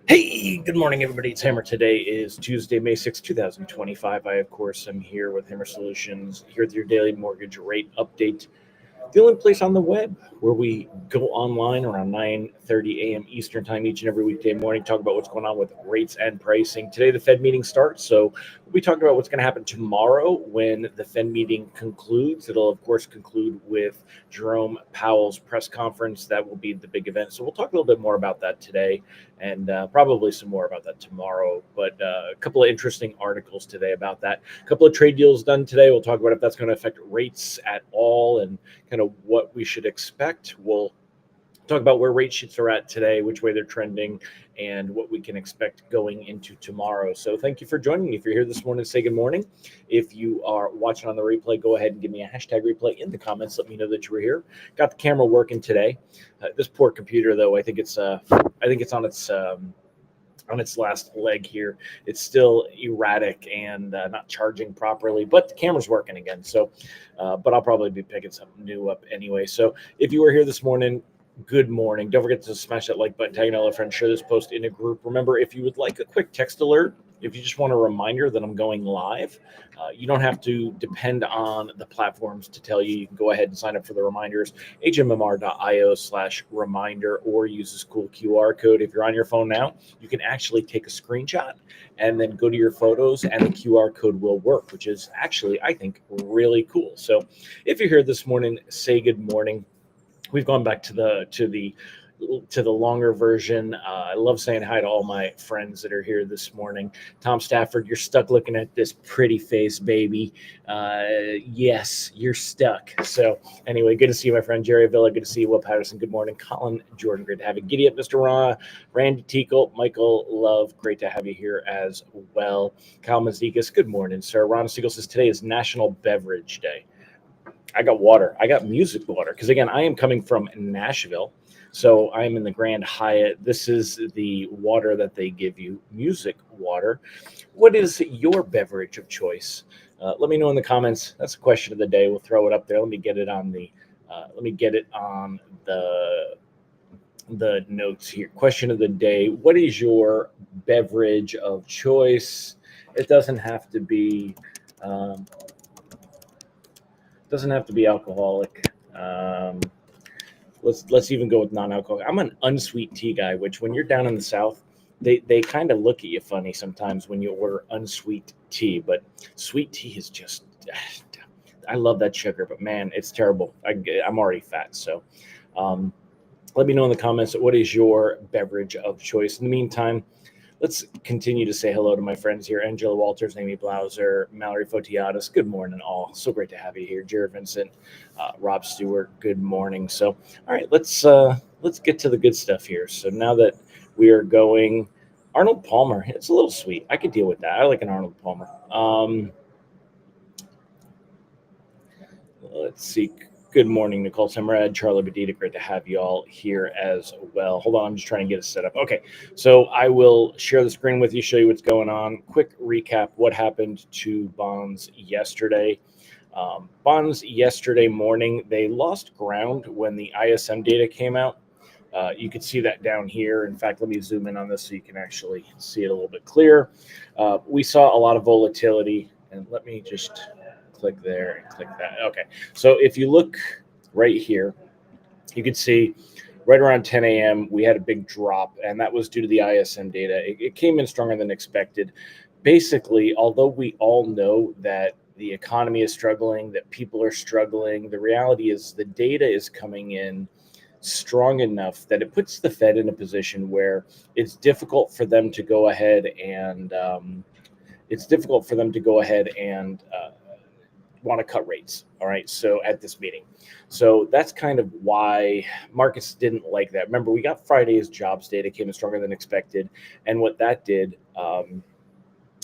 Hey, good morning, everybody. It's Hammer. Today is Tuesday, May 6, 2025. I, of course, am here with Hammer Solutions, here with your daily mortgage rate update. The only place on the web where we go online around 9:30 a.m. Eastern time each and every weekday morning, talk about what's going on with rates and pricing. Today, the Fed meeting starts, so we'll be talking about what's going to happen tomorrow when the Fed meeting concludes. It'll, of course, conclude with Jerome Powell's press conference. That will be the big event. So we'll talk a little bit more about that today and probably some more about that tomorrow. But a couple of interesting articles today about that. A couple of trade deals done today. We'll talk about if that's going to affect rates at all and kind of what we should expect. We'll talk about where rate sheets are at today, which way they're trending, and what we can expect going into tomorrow. So thank you for joining me. If you're here this morning, say good morning. If you are watching on the replay, go ahead and give me a hashtag replay in the comments. Let me know that you were here. Got the camera working today. This poor computer, though, I think it's on its last leg here. It's still erratic and not charging properly, but the camera's working again. So, but I'll probably be picking something new up anyway. So if you were here this morning, good morning. Don't forget to smash that like button, tag all our friends, share this post in a group. Remember, if you would like a quick text alert, if you just want a reminder that I'm going live, you don't have to depend on the platforms to tell you. You can go ahead and sign up for the reminders, hmmr.io/reminder, or use this cool QR code. If you're on your phone now, you can actually take a screenshot and then go to your photos, and the QR code will work, which is actually, I think, really cool. So if you're here this morning, say good morning. We've gone back to the longer version. I love saying hi to all my friends that are here this morning. Tom Stafford, you're stuck looking at this pretty face, baby. Yes, you're stuck. So anyway, good to see you, my friend. Jerry Villa, good to see you. Will Patterson, good morning. Colin Jordan, great to have you. Giddy up, Mr. Randy Teagle, Michael Love, great to have you here as well. Kyle Mazikas, good morning, sir. Ron Siegel says today is National Beverage Day. I got water. I got music water because, again, I am coming from Nashville. So I'm in the Grand Hyatt. This is the water that they give you, music water. What is your beverage of choice? Let me know in the comments. That's the question of the day. We'll throw it up there. Let me get it on the notes here. Question of the day. What is your beverage of choice? It doesn't have to be alcoholic. Let's even go with non-alcoholic. I'm an unsweet tea guy, which when you're down in the South, they kind of look at you funny sometimes when you order unsweet tea. But sweet tea is just, I love that sugar, but man, it's terrible. I'm already fat, so let me know in the comments what is your beverage of choice. In the meantime, let's continue to say hello to my friends here. Angela Walters, Amy Blauser, Mallory Fotiadis. Good morning, all. So great to have you here. Jared Vincent, Rob Stewart. Good morning. So, all right, let's get to the good stuff here. So now that we are going, Arnold Palmer. It's a little sweet. I could deal with that. I like an Arnold Palmer. Let's see. Good morning, Nicole Semrad, Charlie Bedita. Great to have you all here as well. Hold on, I'm just trying to get it set up. Okay, so I will share the screen with you, show you what's going on. Quick recap, what happened to bonds yesterday. Bonds yesterday morning, they lost ground when the ISM data came out. You can see that down here. In fact, let me zoom in on this so you can actually see it a little bit clearer. We saw a lot of volatility, and let me just click there and click that. Okay, so if you look right here, you can see right around 10 a.m. we had a big drop, and that was due to the ISM data. It came in stronger than expected. Basically, although we all know that the economy is struggling, that people are struggling, the reality is the data is coming in strong enough that it puts the Fed in a position where it's difficult for them to go ahead and want to cut rates. All right. So at this meeting. So that's kind of why markets didn't like that. Remember, we got Friday's jobs data came in stronger than expected. And what that did,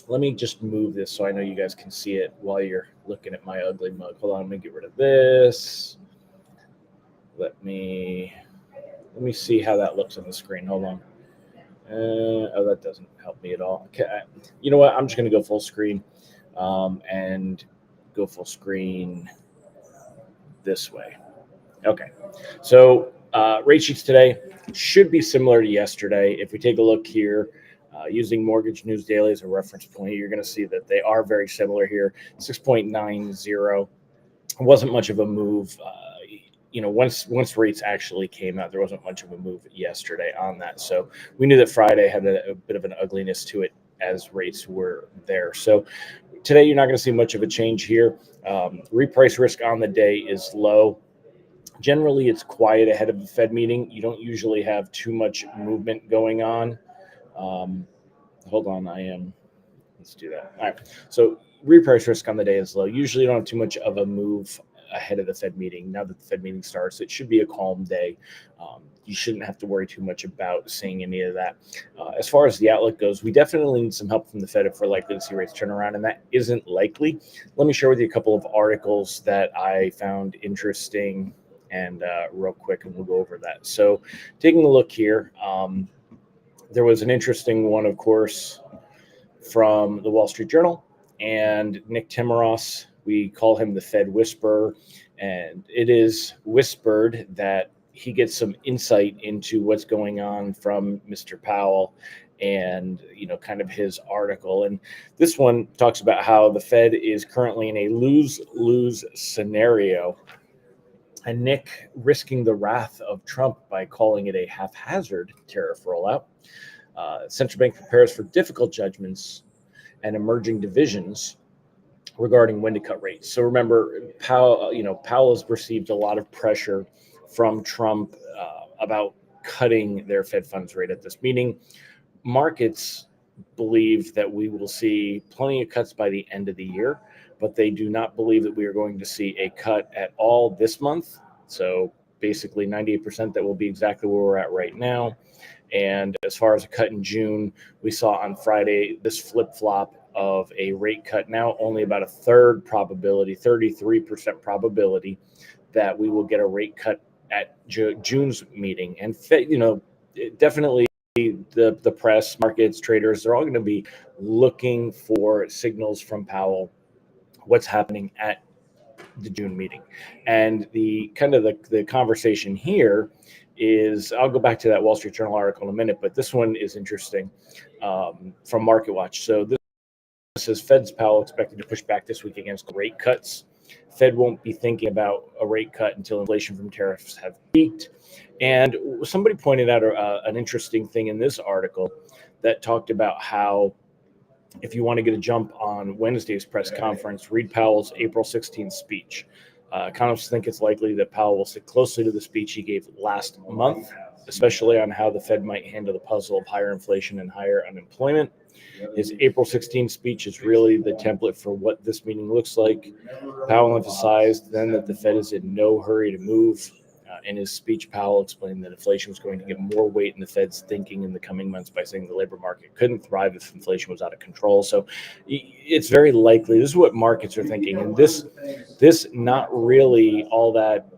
let me just move this so I know you guys can see it while you're looking at my ugly mug. Hold on, let me get rid of this. Let me see how that looks on the screen. Hold on. Oh, that doesn't help me at all. Okay, you know what? I'm just going to go full screen and go full screen this way. Okay, so Rate sheets today should be similar to yesterday. If we take a look here, using Mortgage News Daily as a reference point, you're going to see that they are very similar here. 6.90 wasn't much of a move. Once rates actually came out, there wasn't much of a move yesterday on that. So we knew that Friday had a bit of an ugliness to it as rates were there. So today you're not going to see much of a change here. Reprice risk on the day is low. Generally, it's quiet ahead of the Fed meeting. You don't usually have too much movement going on. Hold on, let's do that. All right. So reprice risk on the day is low. Usually you don't have too much of a move ahead of the Fed meeting. Now that the Fed meeting starts, it should be a calm day. You shouldn't have to worry too much about seeing any of that. As far as the outlook goes, we definitely need some help from the Fed if we're likely to see rates turn around, and that isn't likely. Let me share with you a couple of articles that I found interesting and real quick, and we'll go over that. So taking a look here, there was an interesting one, of course, from the Wall Street Journal and Nick Timiraos. We call him the Fed Whisperer, and it is whispered that he gets some insight into what's going on from Mr. Powell and, kind of his article. And this one talks about how the Fed is currently in a lose-lose scenario, and Nick risking the wrath of Trump by calling it a haphazard tariff rollout. Central bank prepares for difficult judgments and emerging divisions regarding when to cut rates. So remember, Powell has received a lot of pressure from Trump about cutting their Fed funds rate at this meeting. Markets believe that we will see plenty of cuts by the end of the year, but they do not believe that we are going to see a cut at all this month. So basically 98% that will be exactly where we're at right now. And as far as a cut in June, we saw on Friday this flip-flop of a rate cut, now only about a third probability, 33% probability that we will get a rate cut at June's meeting. And, definitely the press, markets, traders, they're all going to be looking for signals from Powell, what's happening at the June meeting. And the conversation here is, I'll go back to that Wall Street Journal article in a minute, but this one is interesting from MarketWatch. So this says Fed's Powell expected to push back this week against rate cuts. Fed won't be thinking about a rate cut until inflation from tariffs have peaked. And somebody pointed out an interesting thing in this article that talked about how if you want to get a jump on Wednesday's press conference, read Powell's April 16th speech. Economists think it's likely that Powell will stick closely to the speech he gave last month, especially on how the Fed might handle the puzzle of higher inflation and higher unemployment. His April 16th speech is really the template for what this meeting looks like. Powell emphasized then that the Fed is in no hurry to move. In his speech, Powell explained that inflation was going to get more weight in the Fed's thinking in the coming months by saying the labor market couldn't thrive if inflation was out of control. So it's very likely, this is what markets are thinking, and this not really all that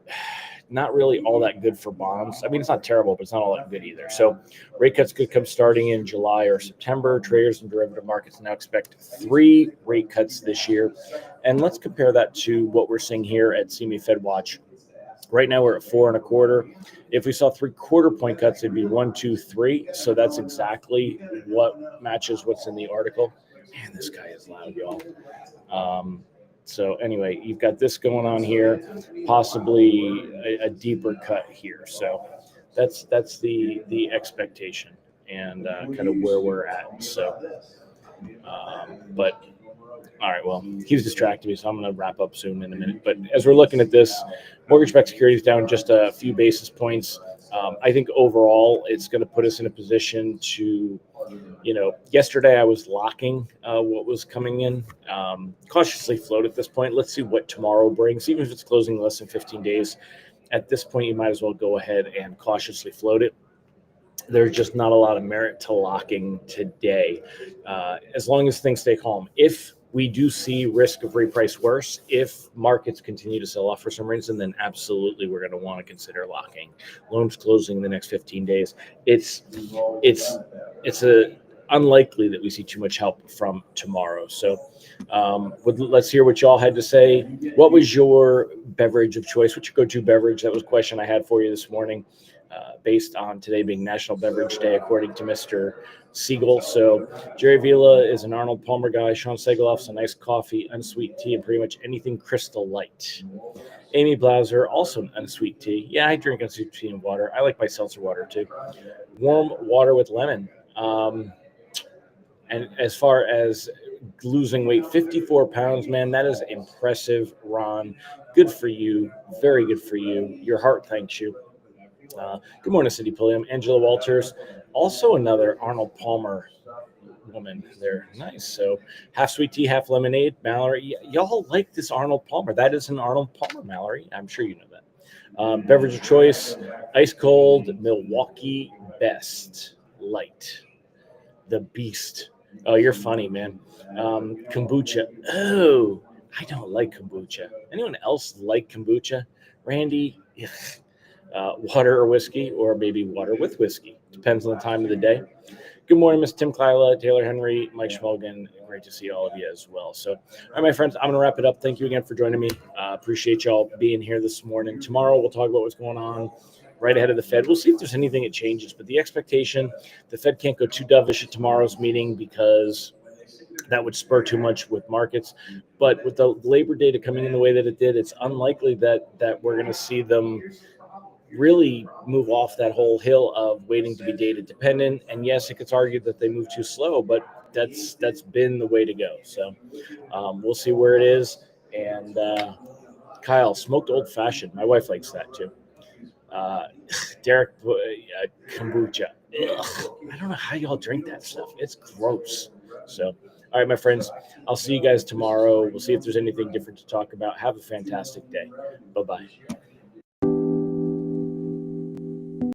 good for bonds. I mean, it's not terrible, but it's not all that good either. So rate cuts could come starting in July or September. Traders and derivative markets now expect 3 rate cuts this year. And let's compare that to what we're seeing here at CME FedWatch. Right now we're at 4 1/4. If we saw 3/4 point cuts, it'd be 1, 2, 3. So that's exactly what matches what's in the article. Man, this guy is loud, y'all. So anyway, you've got this going on here, possibly a deeper cut here. So that's the expectation and kind of where we're at. So, but all right, well, he's distracted me, so I'm going to wrap up soon in a minute. But as we're looking at this, mortgage-backed securities down just a few basis points. I think overall it's going to put us in a position to, yesterday I was locking what was coming in, cautiously float at this point. Let's see what tomorrow brings, even if it's closing less than 15 days. At this point, you might as well go ahead and cautiously float it. There's just not a lot of merit to locking today, as long as things stay calm. If we do see risk of reprice worse, if markets continue to sell off for some reason, then absolutely we're going to want to consider locking. Loans closing in the next 15 days. It's a unlikely that we see too much help from tomorrow. So let's hear what y'all had to say. What was your beverage of choice? What's your go-to beverage? That was a question I had for you this morning, based on today being National Beverage Day, according to Mr. Siegel. So Jerry Vila is an Arnold Palmer guy. Sean Segeloff's a nice coffee, unsweet tea, and pretty much anything Crystal Light. Amy Blauser, also an unsweet tea. Yeah, I drink unsweet tea and water. I like my seltzer water too. Warm water with lemon. And as far as losing weight, 54 pounds, man, that is impressive, Ron. Good for you. Very good for you. Your heart thanks you. Good morning, City Pulliam. Angela Walters, also another Arnold Palmer woman there. Nice. So half sweet tea, half lemonade. Mallory, y'all like this Arnold Palmer. That is an Arnold Palmer, Mallory. I'm sure you know that. Beverage of choice, ice cold, Milwaukee Best Light. The Beast. Oh, you're funny, man. Kombucha. Oh, I don't like kombucha. Anyone else like kombucha? Randy? Water or whiskey, or maybe water with whiskey. Depends on the time of the day. Good morning, Miss Tim Kyla, Taylor Henry, Mike Schmogan. Great to see all of you as well. So, all right, my friends, I'm going to wrap it up. Thank you again for joining me. Appreciate y'all being here this morning. Tomorrow, we'll talk about what's going on right ahead of the Fed. We'll see if there's anything that changes, but the expectation, the Fed can't go too dovish at tomorrow's meeting because that would spur too much with markets. But with the labor data coming in the way that it did, it's unlikely that we're going to see them really move off that whole hill of waiting to be data dependent. And yes, it gets argued that they move too slow, but that's been the way to go. So we'll see where it is. And Kyle, smoked old fashioned. My wife likes that too. Derek, kombucha. Ugh, I don't know how y'all drink that stuff. It's gross. So, all right, my friends, I'll see you guys tomorrow. We'll see if there's anything different to talk about. Have a fantastic day. Bye-bye.